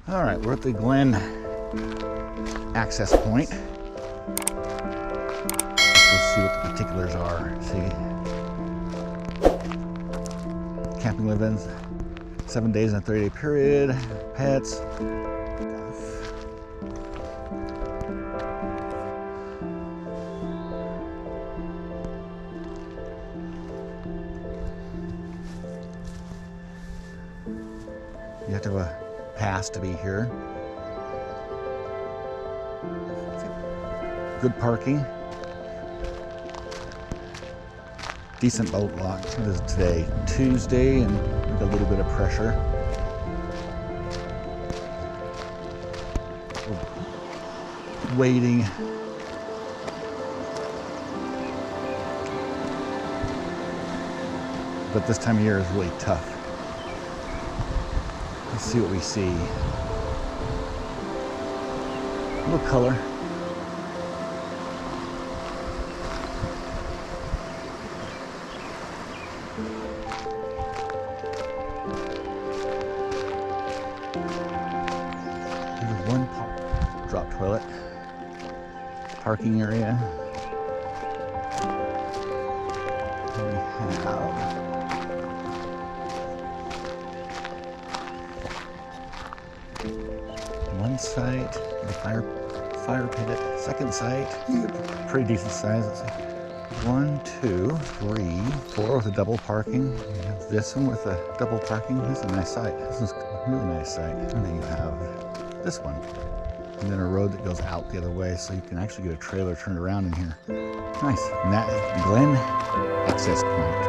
All right, we're at the Glen access point. Let's go see what the particulars are. See, camping live-ins, 7 days in a 30-day period, pets. You have to have a pass to be here. Good parking. Decent boat launch. What is it today? Tuesday, and with a little bit of pressure. Waiting. But this time of year is really tough. Let's see what we see. A little color. There's one drop toilet. Parking area. We have one site, the fire pit. Second site, pretty decent size. Let's see. 1, 2, 3, 4 with a double parking. You have this one with a double parking. This is a nice site. This is a really nice site. And then you have this one. And then a road that goes out the other way, so you can actually get a trailer turned around in here. Nice. And that is Glen Access Point.